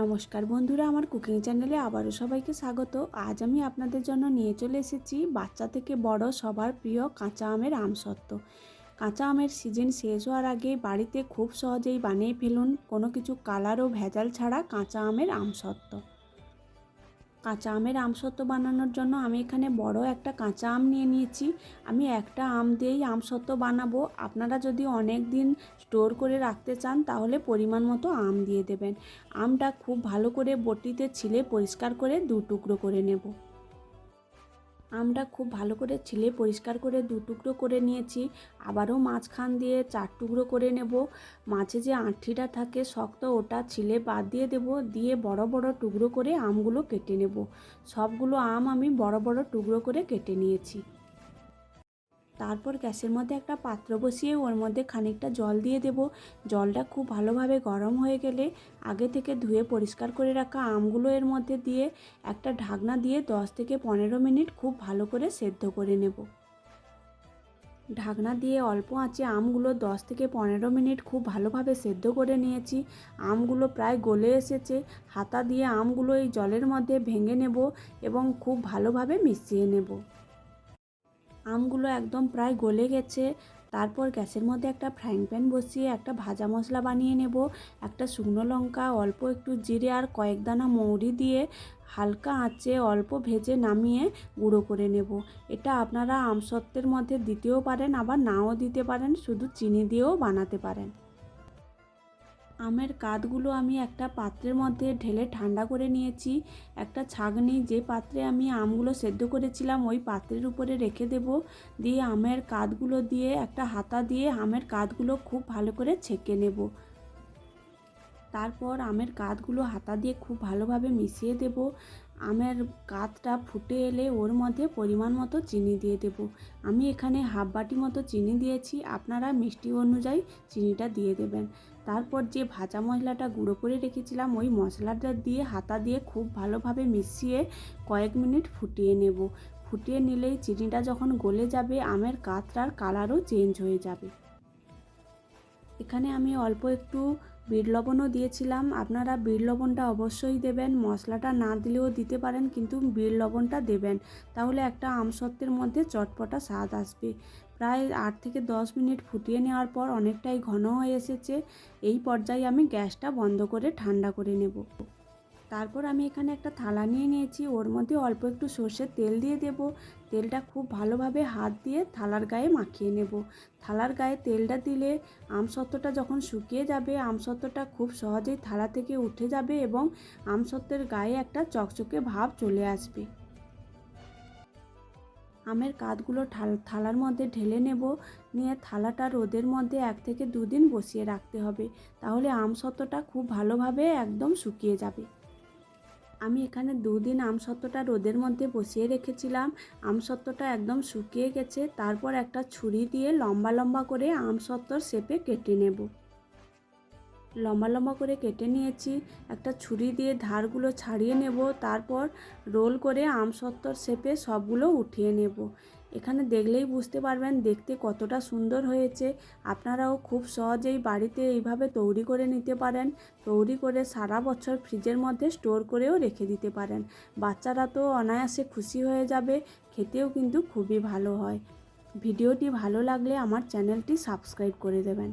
নমস্কার বন্ধুরা, আমার কুকিং চ্যানেলে আবারও সবাইকে স্বাগত। আজ আমি আপনাদের জন্য নিয়ে চলে এসেছি বাচ্চা থেকে বড় সবার প্রিয় কাঁচা আমের আমসত্ত্ব। কাঁচা আমের সিজন শেষ হওয়ার আগে বাড়িতে খুব সহজেই বানিয়ে ফেলুন কোনো কিছু কালার ও ভেজাল ছাড়া কাঁচা আমের আমসত্ত্ব। কাঁচা আমের আমসত্ত্ব বানানোর জন্য আমি এখানে বড় একটা কাঁচা আম নিয়ে নিয়েছি। আমি একটা আম দিয়েই আমসত্ত্ব বানাবো। আপনারা যদি অনেক দিন স্টোর করে রাখতে চান তাহলে পরিমাণ মতো আম দিয়ে দেবেন। আমটা খুব ভালো করে বটিতে ছিলে পরিষ্কার করে দু টুকরো করে নেব। আমটা খুব ভালো করে ছিলে পরিষ্কার করে দু টুকরো করে নিয়েছি। আবারও মাঝখান দিয়ে 4 টুকরো করে নেব। মাঝে যে আঁঠিটা থাকে শক্ত ওটা ছিলে বাদ দিয়ে দেব। দিয়ে বড় বড় টুকরো করে আমগুলো কেটে নেব। সবগুলো আম আমি বড় বড় টুকরো করে কেটে নিয়েছি। তারপর গ্যাসের মধ্যে একটা পাত্র বসিয়ে ওর মধ্যে খানিকটা জল দিয়ে দেব। জলটা খুব ভালোভাবে গরম হয়ে গেলে আগে থেকে ধুয়ে পরিষ্কার করে রাখা আমগুলো এর মধ্যে দিয়ে একটা ঢাকনা দিয়ে 10 থেকে 15 মিনিট খুব ভালো করে সেদ্ধ করে নেব। ঢাকনা দিয়ে অল্প আঁচে আমগুলো 10 থেকে 15 মিনিট খুব ভালোভাবে সেদ্ধ করে নিয়েছি। আমগুলো প্রায় গলে এসেছে। হাতা দিয়ে আমগুলো এই জলের মধ্যে ভেঙে নেব এবং খুব ভালোভাবে মিশিয়ে নেব। আমগুলো একদম প্রায় গলে গেছে। তারপর গ্যাসের মধ্যে একটা ফ্রাইং প্যান বসিয়ে একটা ভাজা মশলা বানিয়ে নেব। একটা শুকনো লঙ্কা, অল্প একটু জিরে আর কয়েক দানা মৌরি দিয়ে হালকা আঁচে অল্প ভেজে নামিয়ে গুঁড়ো করে নেব। এটা আপনারা আমসত্ত্বের মধ্যে দিতেও পারেন, আবার নাও দিতে পারেন, শুধু চিনি দিয়েও বানাতে পারেন। আমের কাঁধগুলো আমি একটা পাত্রের মধ্যে ঢেলে ঠান্ডা করে নিয়েছি। একটা ছাঁকনি, যে পাত্রে আমি আমগুলো সেদ্ধ করেছিলাম ওই পাত্রের উপরে রেখে দেব। দিয়ে আমের কাঁধগুলো দিয়ে একটা হাতা দিয়ে আমের কাঁধগুলো খুব ভালো করে ছেঁকে নেব। তারপর আমের কাঁধগুলো হাতা দিয়ে খুব ভালোভাবে মিশিয়ে দেব। আমের কাঁধটা ফুটে এলে ওর মধ্যে পরিমাণ মতো চিনি দিয়ে দেব। আমি এখানে হাফ বাটি মতো চিনি দিয়েছি, আপনারা মিষ্টি অনুযায়ী চিনিটা দিয়ে দেবেন। তারপর যে ভাজা মশলাটা গুঁড়ো করে রেখেছিলাম ওই মশলাটা দিয়ে হাতা দিয়ে খুব ভালোভাবে মিশিয়ে কয়েক মিনিট ফুটিয়ে নেব। ফুটিয়ে নিলেই চিনিটা যখন গলে যাবে আমের কাঁধটার কালারও চেঞ্জ হয়ে যাবে। এখানে আমি অল্প একটু বিট লবণও দিয়েছিলাম। আপনারা বিট লবণটা অবশ্যই দেবেন, মশলাটা না দিলেও দিতে পারেন, কিন্তু বিট লবণটা দেবেন, তাহলে একটা আমসত্ত্বের মধ্যে চটপটা স্বাদ আসবে। প্রায় 8 থেকে 10 মিনিট ফুটিয়ে নেওয়ার পর অনেকটাই ঘন হয়ে এসেছে। এই পর্যায়ে আমি গ্যাসটা বন্ধ করে ঠান্ডা করে নেব। তারপর আমি এখানে একটা থালা নিয়ে নিয়েছি, ওর মধ্যে অল্প একটু সর্ষের তেল দিয়ে দেব। তেলটা খুব ভালোভাবে হাত দিয়ে থালার গায়ে মাখিয়ে নেব। থালার গায়ে তেলটা দিলে আমসত্ত্বটা যখন শুকিয়ে যাবে আমসত্ত্বটা খুব সহজেই থালা থেকে উঠে যাবে এবং আমসত্ত্বের গায়ে একটা চকচকে ভাব চলে আসবে। আমের কাঁধগুলো থালার মধ্যে ঢেলে নেব। নিয়ে থালাটা রোদের মধ্যে 1 থেকে 2 দিন বসিয়ে রাখতে হবে, তাহলে আমসত্ত্বটা খুব ভালোভাবে একদম শুকিয়ে যাবে। আমি এখানে 2 দিন আমসত্ত্বটা রোদের মধ্যে বসিয়ে রেখেছিলাম। আমসত্ত্বটা একদম শুকিয়ে গেছে। তারপর একটা ছুরি দিয়ে লম্বা লম্বা করে আমসত্ত্বর শেপে কেটে নেব। লম্বা লম্বা করে কেটে নিয়েছি। একটা ছুরি দিয়ে ধারগুলো ছাড়িয়ে নেব। তারপর রোল করে আমসত্ত্বর শেপে সবগুলো উঠিয়ে নেব। এখানে দেখলেই বুঝতে পারবেন দেখতে কতটা সুন্দর হয়েছে। আপনারাও খুব সহজেই বাড়িতে এইভাবে তৈরি করে নিতে পারেন। তৈরি করে সারা বছর ফ্রিজের মধ্যে স্টোর করেও রেখে দিতে পারেন। বাচ্চারা তো অনায়াসে খুশি হয়ে যাবে, খেতেও কিন্তু খুবই ভালো হয়। ভিডিওটি ভালো লাগলে আমার চ্যানেলটি সাবস্ক্রাইব করে দেবেন।